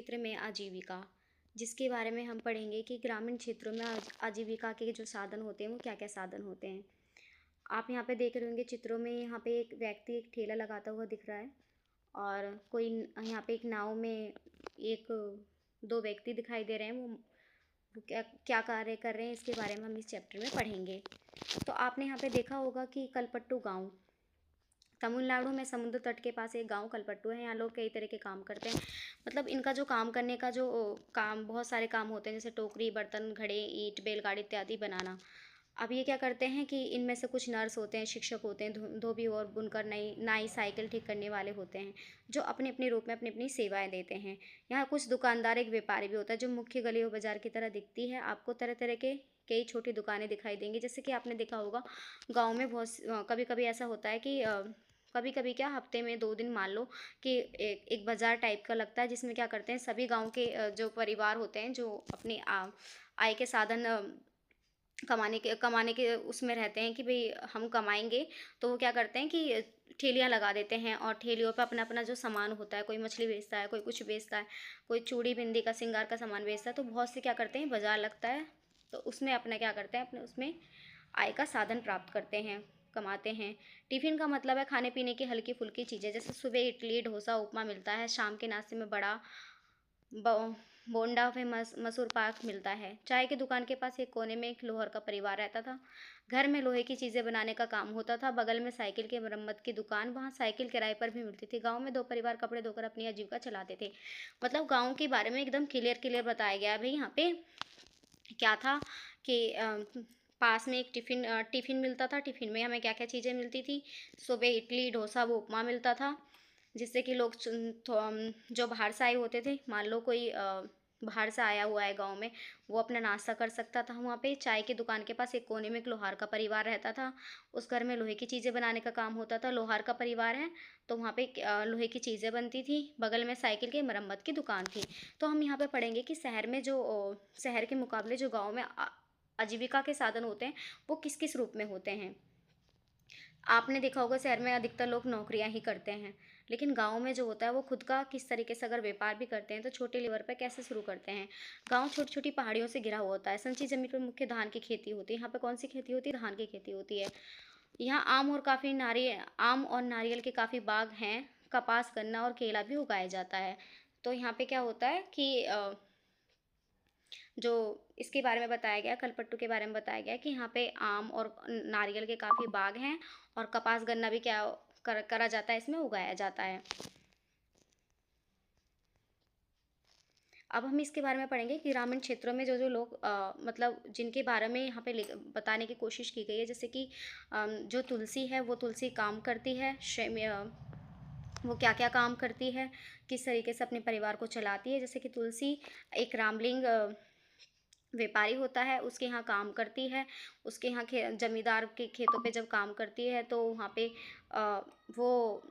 क्षेत्र में आजीविका, जिसके बारे में हम पढ़ेंगे कि ग्रामीण क्षेत्रों में आजीविका के जो साधन होते हैं वो क्या क्या साधन होते हैं। आप यहाँ पे देख रहे होंगे चित्रों में, यहाँ पे एक व्यक्ति एक ठेला लगाता हुआ दिख रहा है और कोई यहाँ पे एक नाव में एक दो व्यक्ति दिखाई दे रहे हैं। वो क्या क्या कार्य कर रहे हैं, इसके बारे में हम इस चैप्टर में पढ़ेंगे। तो आपने यहाँ पे देखा होगा कि कलपट्टू गांव, तमिलनाडु में समुद्र तट के पास एक गांव कलपट्टू है। यहाँ लोग कई तरह के काम करते हैं। मतलब इनका जो काम करने का जो काम, बहुत सारे काम होते हैं, जैसे टोकरी, बर्तन, घड़े, ईंट, बैलगाड़ी इत्यादि बनाना। अब ये क्या करते हैं कि इनमें से कुछ नर्स होते हैं, शिक्षक होते हैं, धोबी और बुनकर, नई नाई, साइकिल ठीक करने वाले होते हैं, जो अपने अपने रूप में अपनी अपनी सेवाएं देते हैं। यहाँ कुछ दुकानदार, एक व्यापारी भी होता है, जो मुख्य गली और बाजार की तरह दिखती है। आपको तरह तरह के कई छोटी दुकानें दिखाई देंगी। जैसे कि आपने देखा होगा गाँव में बहुत कभी कभी ऐसा होता है कि कभी कभी क्या, हफ्ते में 2 दिन मान लो कि एक बाज़ार टाइप का लगता है, जिसमें क्या करते हैं सभी गांव के जो परिवार होते हैं, जो अपनी आय के साधन कमाने के उसमें रहते हैं कि भाई हम कमाएंगे। तो वो क्या करते हैं कि ठेलियाँ लगा देते हैं और ठेलियों पर अपना अपना जो सामान होता है, कोई मछली बेचता है, कोई कुछ बेचता है, कोई चूड़ी बिंदी का श्रृंगार का सामान बेचता है। तो बहुत से क्या करते हैं, बाजार लगता है तो उसमें अपना क्या करते हैं, अपने उसमें आय का साधन प्राप्त करते हैं, कमाते हैं। टिफ़िन का मतलब है खाने पीने की हल्की फुल्की चीज़ें, जैसे सुबह इडली, डोसा, उपमा मिलता है, शाम के नाश्ते में बड़ा बोंडा, फेमस मसूर पाक मिलता है। चाय की दुकान के पास एक कोने में एक लोहार का परिवार रहता था। घर में लोहे की चीज़ें बनाने का काम होता था। बगल में साइकिल की मरम्मत की दुकान, वहाँ साइकिल किराए पर भी मिलती थी। गांव में दो परिवार कपड़े धोकर अपनी आजीविका चलाते थे। मतलब गांव के बारे में एकदम क्लियर क्लियर बताया गया है। भाई यहाँ पे क्या था कि पास में एक टिफ़िन मिलता था। टिफ़िन में हमें क्या क्या चीज़ें मिलती थी, सुबह इडली, डोसा, वो उपमा मिलता था, जिससे कि लोग जो बाहर से आए होते थे, मान लो कोई बाहर से आया हुआ है गांव में, वो अपना नाश्ता कर सकता था। वहाँ पे चाय की दुकान के पास एक कोने में एक लोहार का परिवार रहता था। उस घर में लोहे की चीज़ें बनाने का काम होता था। लोहार का परिवार है तो वहाँ पे लोहे की चीज़ें बनती थी। बगल में साइकिल की मरम्मत की दुकान थी। तो हम यहाँ पे पढ़ेंगे कि शहर में जो शहर के मुकाबले जो गाँव में आजीविका के साधन होते हैं वो किस किस रूप में होते हैं। आपने देखा होगा शहर में अधिकतर लोग नौकरियां ही करते हैं, लेकिन गांव में जो होता है वो खुद का किस तरीके से अगर व्यापार भी करते हैं तो छोटे लेवल पर कैसे शुरू करते हैं। गांव छोटी छोटी पहाड़ियों से घिरा हुआ होता है। संची जमीन पर मुख्य धान की खेती होती है। यहाँ पे कौन सी खेती होती है, धान की खेती होती है। यहाँ आम और नारियल के काफ़ी बाग हैं। कपास, गन्ना और केला भी उगाया जाता है। तो यहाँ पे क्या होता है कि जो इसके बारे में बताया गया, कलपट्टू के बारे में बताया गया कि यहाँ पे आम और नारियल के काफ़ी बाग हैं और कपास, गन्ना भी क्या करा जाता है, इसमें उगाया जाता है। अब हम इसके बारे में पढ़ेंगे कि ग्रामीण क्षेत्रों में जो जो लोग मतलब जिनके बारे में यहाँ पे बताने की कोशिश की गई है। जैसे कि जो तुलसी है, वो तुलसी काम करती है, वो क्या क्या काम करती है, किस तरीके से अपने परिवार को चलाती है। जैसे कि तुलसी एक रामलिंग व्यापारी होता है, उसके यहाँ काम करती है। उसके यहाँ जमींदार के खेतों पे जब काम करती है तो वहाँ पे वो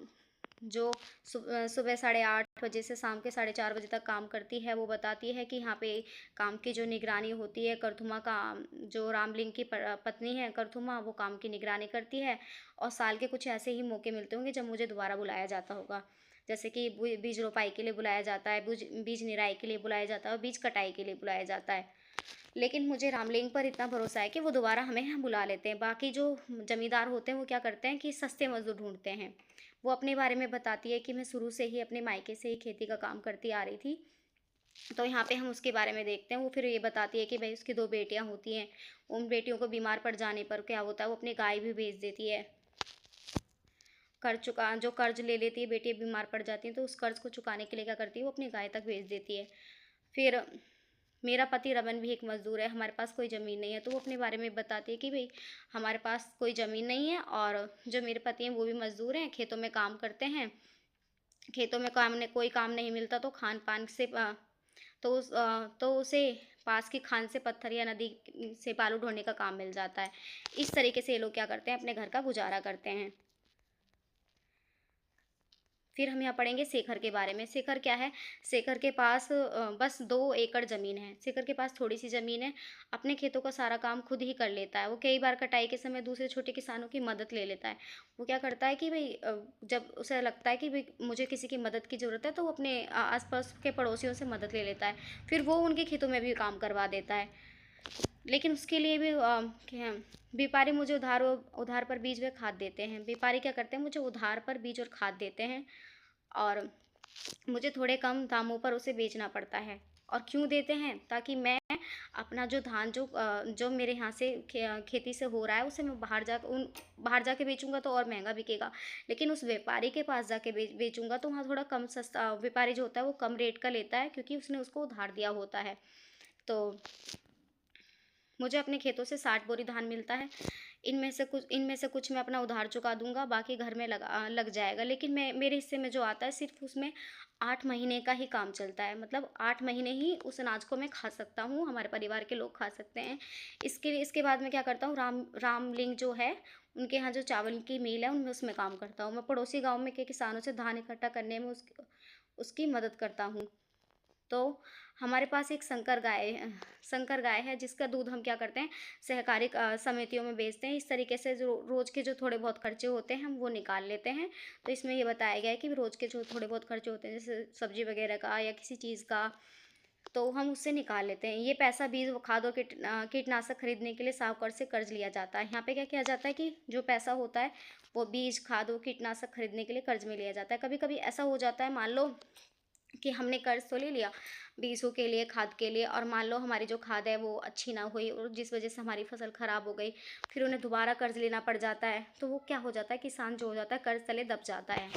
जो सुबह 8:30 बजे से शाम के 4:30 बजे तक काम करती है। वो बताती है कि यहाँ पे काम की जो निगरानी होती है, करथुमा का जो रामलिंग की पत्नी है करथुमा, वो काम की निगरानी करती है। और साल के कुछ ऐसे ही मौके मिलते होंगे जब मुझे दोबारा बुलाया जाता होगा। जैसे कि बीज रोपाई के लिए बुलाया जाता है, बीज निराई के लिए बुलाया जाता है और बीज कटाई के लिए बुलाया जाता है। लेकिन मुझे रामलिंग पर इतना भरोसा है कि वो दोबारा हमें यहाँ बुला लेते हैं। बाकी जो जमींदार होते हैं वो क्या करते हैं कि सस्ते मजदूर ढूंढते हैं। वो अपने बारे में बताती है कि मैं शुरू से ही अपने मायके से ही खेती का काम करती आ रही थी। तो यहाँ पे हम उसके बारे में देखते हैं। वो फिर ये बताती है कि भाई उसकी 2 बेटियाँ होती हैं। उन बेटियों को बीमार पड़ जाने पर क्या होता है, वो अपनी गाय भी बेच देती है। जो कर्ज ले लेती है, बेटियाँ बीमार पड़ जाती हैं तो उस कर्ज को चुकाने के लिए क्या करती है, वो अपनी गाय तक बेच देती है। फिर मेरा पति रमन भी एक मज़दूर है, हमारे पास कोई ज़मीन नहीं है। तो वो अपने बारे में बताती है कि भाई हमारे पास कोई ज़मीन नहीं है और जो मेरे पति हैं वो भी मज़दूर हैं, खेतों में काम करते हैं। खेतों में कोई काम नहीं मिलता तो खान पान से तो उसे पास की खान से पत्थर या नदी से बालू ढोने का काम मिल जाता है। इस तरीके से ये लोग क्या करते हैं, अपने घर का गुजारा करते हैं। फिर हम यहाँ पढ़ेंगे शेखर के बारे में। शेखर क्या है? शेखर के पास बस 2 एकड़ ज़मीन है। शेखर के पास थोड़ी-सी ज़मीन है, अपने खेतों का सारा काम खुद ही कर लेता है। वो कई बार कटाई के समय दूसरे छोटे किसानों की मदद ले लेता है। वो क्या करता है कि भई जब उसे लगता है कि भई मुझे किसी की मदद की ज़रूरत है, तो वो अपने आस-पास के पड़ोसियों से मदद ले लेता है। फिर वो उनके खेतों में भी काम करवा देता है। लेकिन उसके लिए भी क्या व्यापारी मुझे उधार पर बीज व खाद देते हैं। व्यापारी क्या करते हैं, मुझे उधार पर बीज और खाद देते हैं और मुझे थोड़े कम दामों पर उसे बेचना पड़ता है। और क्यों देते हैं? ताकि मैं अपना जो धान जो मेरे यहाँ से खेती से हो रहा है, उसे मैं बाहर जाके बेचूँगा तो और महँगा बिकेगा। लेकिन उस व्यापारी के पास जाके बेचूँगा तो वहाँ थोड़ा कम सस्ता, व्यापारी जो होता है वो कम रेट का लेता है, क्योंकि उसने उसको उधार दिया होता है। तो मुझे अपने खेतों से 60 बोरी धान मिलता है। इनमें से कुछ मैं अपना उधार चुका दूँगा, बाकी घर में लग जाएगा। लेकिन मेरे हिस्से में जो आता है, सिर्फ़ उसमें 8 महीने का ही काम चलता है। मतलब 8 महीने ही उस अनाज को मैं खा सकता हूँ, हमारे परिवार के लोग खा सकते हैं। इसके बाद मैं क्या करता हूँ, रामलिंग जो है, उनके यहाँ जो चावल की मिल है, उनमें उसमें काम करता हूँ। मैं पड़ोसी गाँव में के किसानों से धान इकट्ठा करने में उसकी मदद करता हूँ। तो हमारे पास एक संकर गाय है, जिसका दूध हम क्या करते हैं, सहकारी समितियों में बेचते हैं। इस तरीके से जो रोज़ के जो थोड़े बहुत खर्चे होते हैं, हम वो निकाल लेते हैं। तो इसमें ये बताया गया है कि रोज़ के जो थोड़े बहुत खर्चे होते हैं, जैसे सब्जी वगैरह का या किसी चीज़ का, तो हम उससे निकाल लेते हैं। ये पैसा बीज व खाद और कीटनाशक खरीदने के लिए साहूकार से कर्ज लिया जाता है। यहाँ पे क्या किया जाता है कि जो पैसा होता है, वो बीज, खाद और कीटनाशक खरीदने के लिए कर्ज में लिया जाता है। कभी कभी ऐसा हो जाता है, मान लो कि हमने कर्ज तो ले लिया बीजों के लिए, खाद के लिए, और मान लो हमारी जो खाद है वो अच्छी ना हुई और जिस वजह से हमारी फसल खराब हो गई, फिर उन्हें दोबारा कर्ज लेना पड़ जाता है। तो वो क्या हो जाता है, किसान जो हो जाता है, कर्ज तले दब जाता है।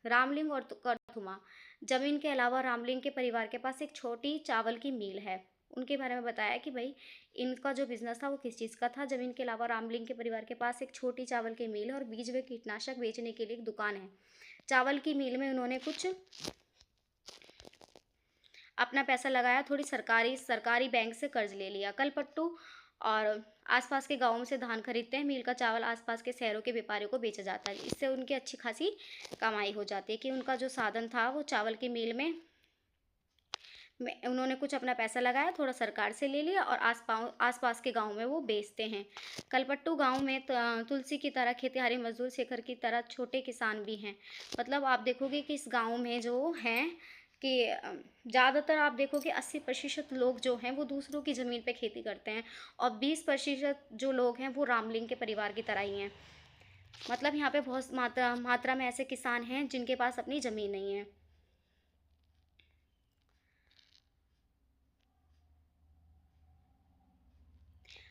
रामलिंग और करथुमा। जमीन के अलावा रामलिंग के परिवार के पास एक छोटी चावल की मिल है। उनके बारे में बताया कि भाई इनका जो बिजनेस था वो किस चीज़ का था। जमीन के अलावा रामलिंग के परिवार के पास एक छोटी चावल की मिल है और बीज व कीटनाशक बेचने के लिए एक दुकान है। चावल की मिल में उन्होंने कुछ अपना पैसा लगाया, थोड़ी सरकारी बैंक से कर्ज ले लिया। कलपट्टू और आसपास के गाँवों से धान खरीदते हैं। मिल का चावल आसपास के शहरों के व्यापारियों को बेचा जाता है। इससे उनकी अच्छी खासी कमाई हो जाती है कि उनका जो साधन था वो चावल की मिल में उन्होंने कुछ अपना पैसा लगाया, थोड़ा सरकार से ले लिया और आसपास के गाँव में वो बेचते हैं। कलपट्टू गाँव में तुलसी की तरह खेतिहरी मजदूर, शेखर की तरह छोटे किसान भी हैं। मतलब आप देखोगे कि इस गाँव में जो हैं कि ज़्यादातर आप देखोगे 80% लोग जो हैं वो दूसरों की ज़मीन पे खेती करते हैं और 20% जो लोग हैं वो रामलिंग के परिवार की तरह ही हैं। मतलब यहाँ पे बहुत मात्रा में ऐसे किसान हैं जिनके पास अपनी ज़मीन नहीं है।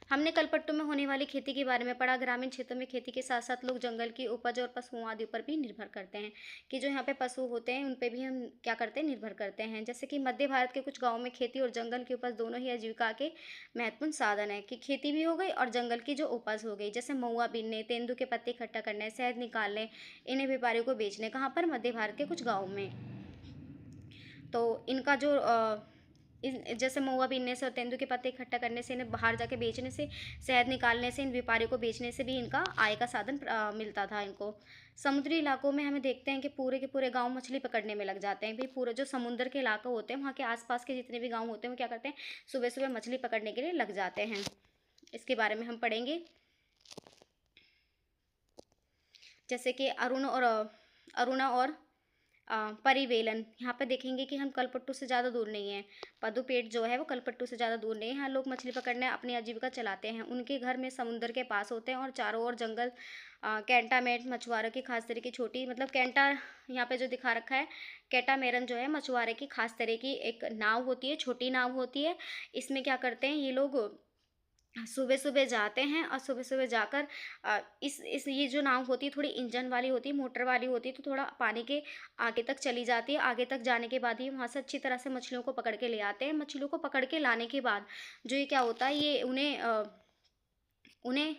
हमने कलपट्टू में होने वाली खेती के बारे में पढ़ा। ग्रामीण क्षेत्रों में खेती के साथ साथ लोग जंगल की उपज और पशुओं आदि पर भी निर्भर करते हैं, कि जो यहाँ पे पशु होते हैं उन पे भी हम क्या करते हैं, निर्भर करते हैं। जैसे कि मध्य भारत के कुछ गाँवों में खेती और जंगल की उपज दोनों ही आजीविका के महत्वपूर्ण साधन है, कि खेती भी हो गई और जंगल की जो उपज हो गई, जैसे महुआ बीनने, तेंदू के पत्ते इकट्ठा करने, शहद निकालने, इन्हें व्यापारियों को बेचने। कहाँ पर? मध्य भारत के कुछ गाँव में। तो इनका जो जैसे महुआ बीनने से और तेंदू के पत्ते इकट्ठा करने से, इन्हें बाहर जाके बेचने से, शहद निकालने से, इन व्यापारियों को बेचने से भी इनका आय का साधन मिलता था इनको। समुद्री इलाकों में हमें देखते हैं कि पूरे के पूरे गांव मछली पकड़ने में लग जाते हैं। भाई पूरे जो समुद्र के इलाके होते हैं, वहाँ के आसपास के जितने भी गाँव होते हैं, वो क्या करते हैं, सुबह सुबह मछली पकड़ने के लिए लग जाते हैं। इसके बारे में हम पढ़ेंगे। जैसे कि अरुणा और परिवेलन। यहाँ पे देखेंगे कि हम कलपट्टू से ज़्यादा दूर नहीं हैं। पदुपेट जो है वो कलपट्टू से ज़्यादा दूर नहीं है। यहाँ लोग मछली पकड़ने अपनी आजीविका चलाते हैं। उनके घर में समुद्र के पास होते हैं और चारों ओर जंगल। कैंटामेट मछुआरों की खास तरह की छोटी, मतलब कैंटा यहाँ पे जो दिखा रखा है, कैटामेरन जो है मछुआरे की खास तरह की एक नाव होती है, छोटी नाव होती है। इसमें क्या करते हैं ये लोग, सुबह सुबह जाते हैं और सुबह सुबह जाकर इस ये जो नाव होती है थोड़ी इंजन वाली होती है, मोटर वाली होती है, तो थोड़ा पानी के आगे तक चली जाती है। आगे तक जाने के बाद ही वहाँ से अच्छी तरह से मछलियों को पकड़ के ले आते हैं। मछलियों को पकड़ के लाने के बाद जो ये क्या होता है, ये उन्हें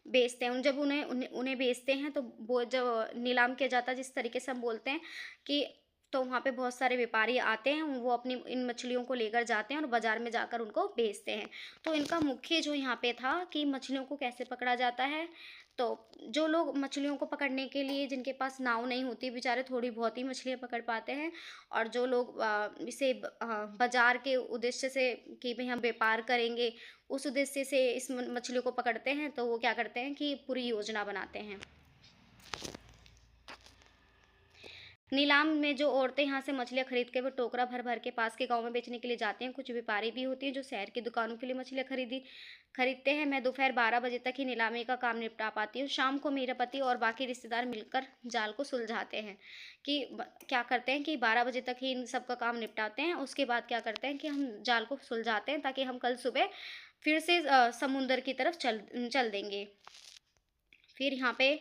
बेचते हैं। जब उन्हें उन्हें उन्हें बेचते हैं तो वो जब नीलाम किया जाता है, जिस तरीके से हम बोलते हैं कि, तो वहाँ पे बहुत सारे व्यापारी आते हैं, वो अपनी इन मछलियों को लेकर जाते हैं और बाज़ार में जाकर उनको बेचते हैं। तो इनका मुख्य जो यहाँ पे था कि मछलियों को कैसे पकड़ा जाता है, तो जो लोग मछलियों को पकड़ने के लिए जिनके पास नाव नहीं होती, बेचारे थोड़ी बहुत ही मछलियाँ पकड़ पाते हैं। और जो लोग इसे बाज़ार के उद्देश्य से कि भई हम व्यापार करेंगे, उस उद्देश्य से इस म मछलियों को पकड़ते हैं, तो वो क्या करते हैं कि पूरी योजना बनाते हैं। नीलाम में जो औरतें यहाँ से मछलियाँ खरीद के वो टोकरा भर-भर के पास के गाँव में बेचने के लिए जाते हैं। कुछ व्यापारी भी होती हैं जो शहर की दुकानों के लिए मछलियाँ खरीदते हैं। मैं दोपहर 12 बजे तक ही नीलामी का काम निपटा पाती हूँ। शाम को मेरा पति और बाकी रिश्तेदार मिलकर जाल को सुलझाते हैं कि क्या करते हैं कि 12 बजे तक ही इन सब का काम निपटाते हैं। उसके बाद क्या करते हैं कि हम जाल को सुलझाते हैं ताकि हम कल सुबह फिर से समुंदर की तरफ चल देंगे। फिर यहाँ पे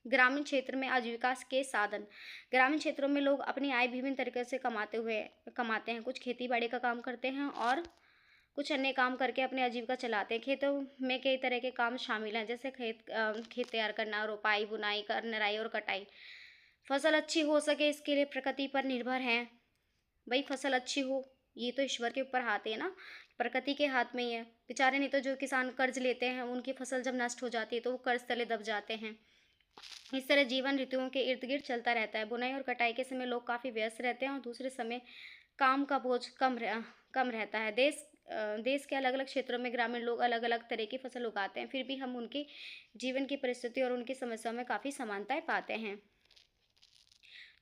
ग्रामीण क्षेत्र में आजीविका के साधन। ग्रामीण क्षेत्रों में लोग अपनी आय विभिन्न तरीके से कमाते हैं। कुछ खेती-बाड़ी का काम करते हैं और कुछ अन्य काम करके अपनी आजीविका चलाते हैं। खेतों में कई तरह के काम शामिल हैं, जैसे खेत तैयार करना, रोपाई, बुनाई, निराई और कटाई। फसल अच्छी हो सके इसके लिए प्रकृति पर निर्भर हैं। भई फसल अच्छी हो, ये तो ईश्वर के ऊपर हाथ है ना, प्रकृति के हाथ में ही है। बेचारे नहीं तो जो किसान कर्ज़ लेते हैं, उनकी फसल जब नष्ट हो जाती है, तो वो कर्ज़ तले दब जाते हैं। इस तरह जीवन ऋतुओं के इर्द-गिर्द चलता रहता है। बुनाई और कटाई के समय लोग काफ़ी व्यस्त रहते हैं और दूसरे समय काम का बोझ कम रहता है। देश के अलग-अलग क्षेत्रों में ग्रामीण लोग अलग-अलग तरह की फसल उगाते हैं, फिर भी हम उनकी जीवन की परिस्थिति और उनकी समस्याओं में काफ़ी समानताएँ पाते हैं।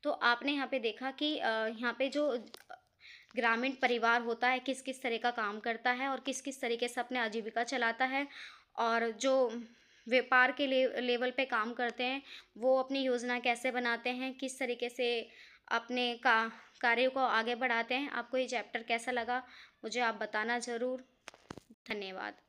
तो आपने यहाँ पे देखा कि यहाँ पे जो ग्रामीण परिवार होता है किस-किस तरह का काम करता है और किस-किस तरीके से अपनी आजीविका चलाता है, और जो व्यापार के लेवल पे काम करते हैं, वो अपनी योजना कैसे बनाते हैं, किस तरीके से अपने कार्यों को आगे बढ़ाते हैं। आपको ये चैप्टर कैसा लगा? मुझे आप बताना ज़रूर। धन्यवाद।